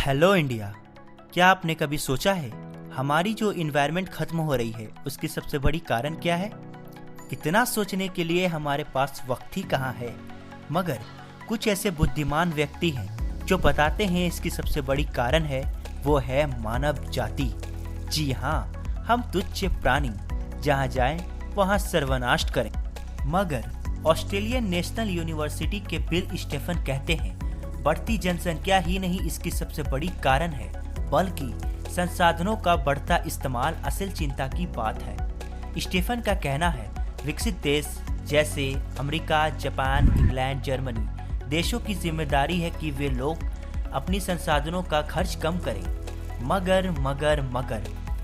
Hello India. क्या आपने कभी सोचा है हमारी जो इन्वायरमेंट खत्म हो रही है उसकी सबसे बड़ी कारण क्या है? इतना सोचने के लिए हमारे पास वक्त ही कहाँ है, मगर कुछ ऐसे बुद्धिमान व्यक्ति हैं जो बताते हैं इसकी सबसे बड़ी कारण है वो है मानव जाति। जी हाँ, हम तुच्छ प्राणी जहाँ जाएं वहाँ सर्वनाश करें। मगर ऑस्ट्रेलियन नेशनल यूनिवर्सिटी के बिल स्टेफन कहते हैं बढ़ती जनसंख्या ही नहीं इसकी सबसे बड़ी कारण है, बल्कि संसाधनों का बढ़ता इस्तेमाल असल चिंता की बात है। स्टीफन का कहना है विकसित देश जैसे अमेरिका, जापान, इंग्लैंड, जर्मनी देशों की जिम्मेदारी है कि वे लोग अपनी संसाधनों का खर्च कम करें। मगर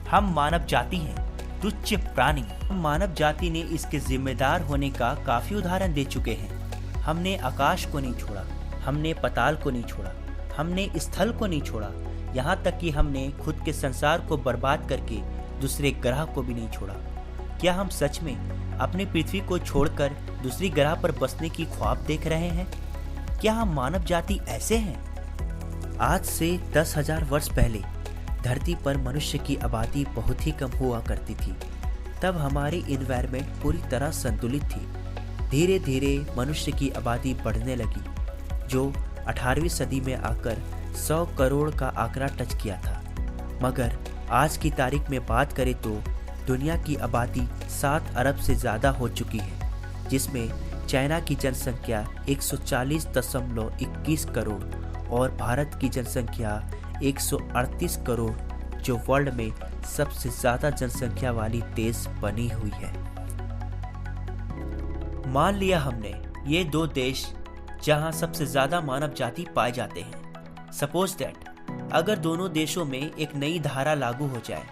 हम मानव जाति हैं, तुच्छ प्राणी। मानव जाति ने इसके जिम्मेदार होने का काफी उदाहरण दे चुके हैं। हमने आकाश को नहीं छोड़ा, हमने पाताल को नहीं छोड़ा, हमने स्थल को नहीं छोड़ा, यहाँ तक कि हमने खुद के संसार को बर्बाद करके दूसरे ग्रह को भी नहीं छोड़ा। क्या हम सच में अपनी पृथ्वी को छोड़कर दूसरी ग्रह पर बसने की ख्वाब देख रहे हैं? क्या हम मानव जाति ऐसे हैं? आज से 10,000 वर्ष पहले धरती पर मनुष्य की आबादी बहुत ही कम हुआ करती थी। तब हमारी एनवायरनमेंट पूरी तरह संतुलित थी। धीरे धीरे मनुष्य की आबादी बढ़ने लगी, जो 18वीं सदी में आकर 100 करोड़ का आंकड़ा टच किया था। मगर आज की तारीख में बात करें तो दुनिया की आबादी 7 अरब से ज़्यादा हो चुकी है, जिसमें चाइना की जनसंख्या 140.21 करोड़ और भारत की जनसंख्या 138 करोड़, जो वर्ल्ड में सबसे ज़्यादा जनसंख्या वाली देश बनी हुई है। मान लिया हमने ये दो देश जहां सबसे ज्यादा मानव जाति पाए जाते हैं। सपोज दैट अगर दोनों देशों में एक नई धारा लागू हो जाए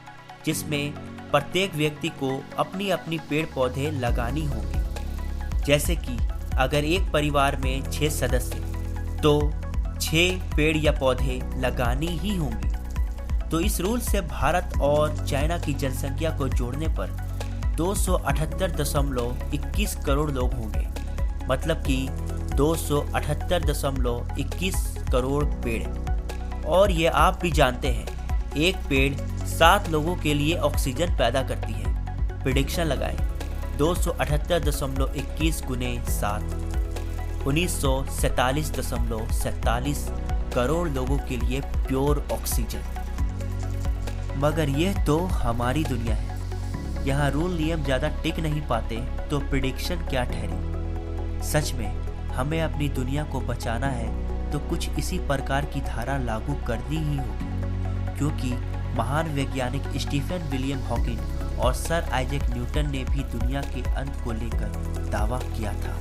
जिसमें प्रत्येक व्यक्ति को अपनी अपनी पेड़ पौधे लगानी होंगी। जैसे कि अगर एक परिवार में 6 सदस्य तो 6 पेड़ या पौधे लगानी ही होंगी। तो इस रूल से भारत और चाइना की जनसंख्या को जोड़ने पर 278.21 करोड़ लोग होंगे, मतलब कि 278.21 करोड़ पेड़। और ये आप भी जानते हैं एक पेड़ 7 लोगों के लिए ऑक्सीजन पैदा करती है। प्रेडिक्शन लगाएं 278.21 गुने 7 1947.47 करोड़ लोगों के लिए प्योर ऑक्सीजन। मगर यह तो हमारी दुनिया है, यहाँ रूल नियम ज़्यादा टिक नहीं पाते तो प्रेडिक्शन क्या ठहरी। सच में हमें अपनी दुनिया को बचाना है तो कुछ इसी प्रकार की धारा लागू करनी ही होगी, क्योंकि महान वैज्ञानिक स्टीफन विलियम हॉकिंग और सर आइजैक न्यूटन ने भी दुनिया के अंत को लेकर दावा किया था।